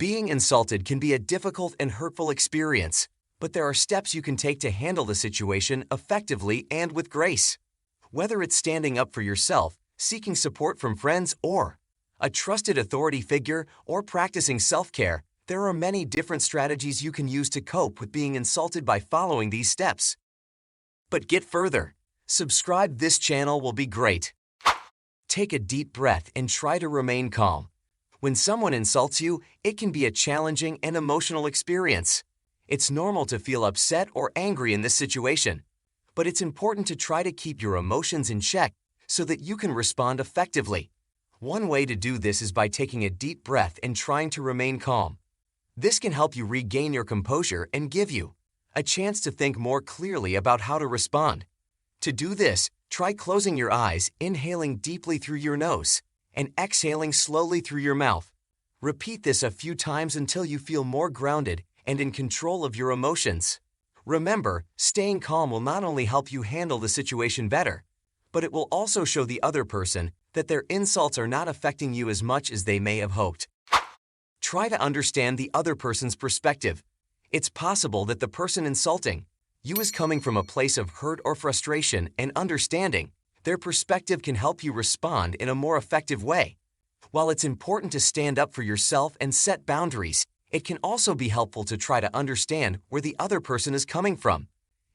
Being insulted can be a difficult and hurtful experience, but there are steps you can take to handle the situation effectively and with grace. Whether it's standing up for yourself, seeking support from friends, or a trusted authority figure, or practicing self-care, there are many different strategies you can use to cope with being insulted by following these steps. But get further. Subscribe this channel will be great. Take a deep breath and try to remain calm. When someone insults you, it can be a challenging and emotional experience. It's normal to feel upset or angry in this situation, but it's important to try to keep your emotions in check so that you can respond effectively. One way to do this is by taking a deep breath and trying to remain calm. This can help you regain your composure and give you a chance to think more clearly about how to respond. To do this, try closing your eyes, inhaling deeply through your nose, and exhaling slowly through your mouth. Repeat this a few times until you feel more grounded and in control of your emotions. Remember, staying calm will not only help you handle the situation better, but it will also show the other person that their insults are not affecting you as much as they may have hoped. Try to understand the other person's perspective. It's possible that the person insulting you is coming from a place of hurt or frustration, and understanding their perspective can help you respond in a more effective way. While it's important to stand up for yourself and set boundaries, it can also be helpful to try to understand where the other person is coming from.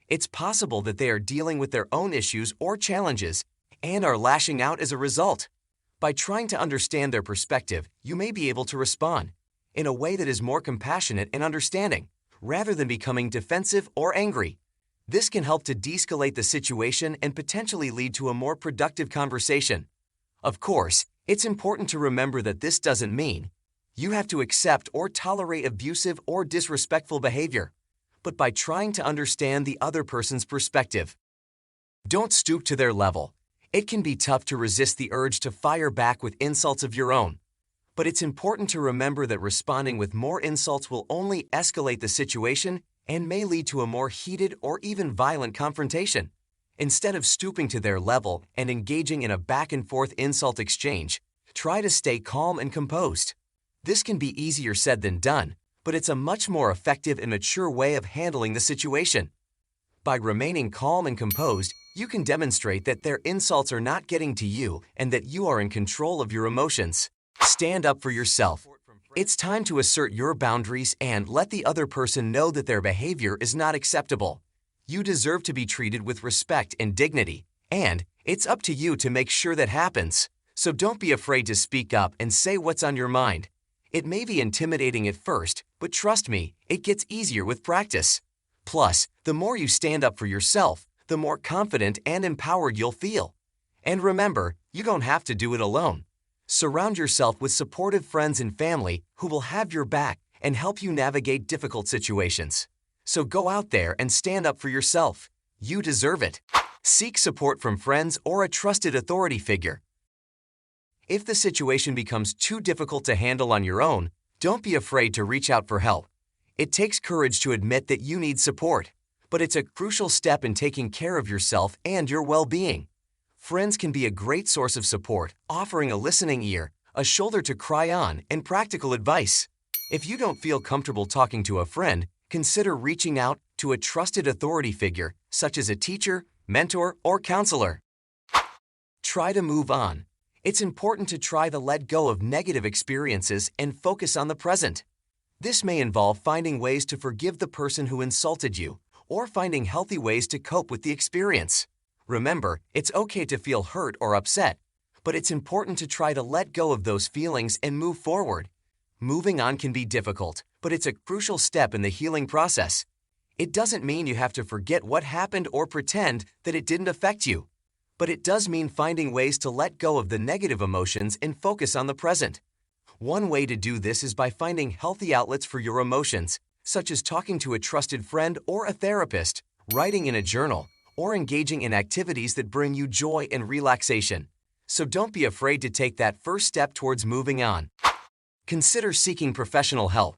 It's possible that they are dealing with their own issues or challenges and are lashing out as a result. By trying to understand their perspective, you may be able to respond in a way that is more compassionate and understanding, rather than becoming defensive or angry. This can help to de-escalate the situation and potentially lead to a more productive conversation. Of course, it's important to remember that this doesn't mean you have to accept or tolerate abusive or disrespectful behavior, but by trying to understand the other person's perspective. Don't stoop to their level. It can be tough to resist the urge to fire back with insults of your own, but it's important to remember that responding with more insults will only escalate the situation and may lead to a more heated or even violent confrontation. Instead of stooping to their level and engaging in a back-and-forth insult exchange, try to stay calm and composed. This can be easier said than done, but it's a much more effective and mature way of handling the situation. By remaining calm and composed, you can demonstrate that their insults are not getting to you and that you are in control of your emotions. Stand up for yourself. It's time to assert your boundaries and let the other person know that their behavior is not acceptable. You deserve to be treated with respect and dignity, and it's up to you to make sure that happens. So don't be afraid to speak up and say what's on your mind. It may be intimidating at first, but trust me, it gets easier with practice. Plus, the more you stand up for yourself, the more confident and empowered you'll feel. And remember, you don't have to do it alone. Surround yourself with supportive friends and family who will have your back and help you navigate difficult situations. So go out there and stand up for yourself. You deserve it. Seek support from friends or a trusted authority figure. If the situation becomes too difficult to handle on your own, don't be afraid to reach out for help. It takes courage to admit that you need support, but it's a crucial step in taking care of yourself and your well-being. Friends can be a great source of support, offering a listening ear, a shoulder to cry on, and practical advice. If you don't feel comfortable talking to a friend, consider reaching out to a trusted authority figure, such as a teacher, mentor, or counselor. Try to move on. It's important to try to let go of negative experiences and focus on the present. This may involve finding ways to forgive the person who insulted you, or finding healthy ways to cope with the experience. Remember, it's okay to feel hurt or upset, but it's important to try to let go of those feelings and move forward. Moving on can be difficult, but it's a crucial step in the healing process. It doesn't mean you have to forget what happened or pretend that it didn't affect you, but it does mean finding ways to let go of the negative emotions and focus on the present. One way to do this is by finding healthy outlets for your emotions, such as talking to a trusted friend or a therapist, writing in a journal, or engaging in activities that bring you joy and relaxation. So don't be afraid to take that first step towards moving on. Consider seeking professional help.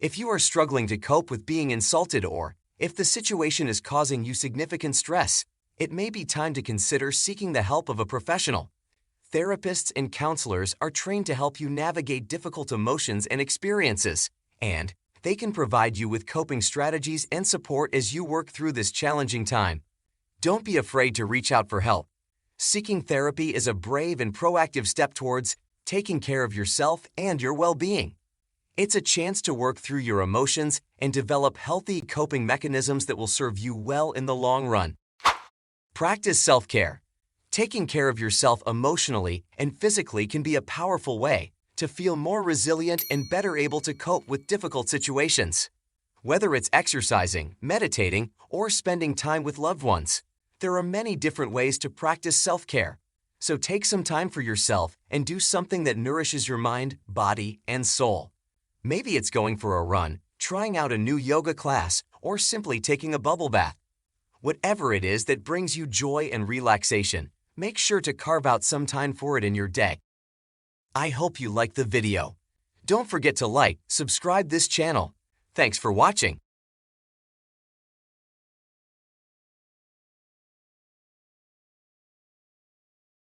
If you are struggling to cope with being insulted, or if the situation is causing you significant stress, it may be time to consider seeking the help of a professional. Therapists and counselors are trained to help you navigate difficult emotions and experiences, and they can provide you with coping strategies and support as you work through this challenging time. Don't be afraid to reach out for help. Seeking therapy is a brave and proactive step towards taking care of yourself and your well-being. It's a chance to work through your emotions and develop healthy coping mechanisms that will serve you well in the long run. Practice self-care. Taking care of yourself emotionally and physically can be a powerful way to feel more resilient and better able to cope with difficult situations. Whether it's exercising, meditating, or spending time with loved ones, there are many different ways to practice self-care. So take some time for yourself and do something that nourishes your mind, body, and soul. Maybe it's going for a run, trying out a new yoga class, or simply taking a bubble bath. Whatever it is that brings you joy and relaxation, make sure to carve out some time for it in your day. I hope you liked the video. Don't forget to like, subscribe this channel. Thanks for watching.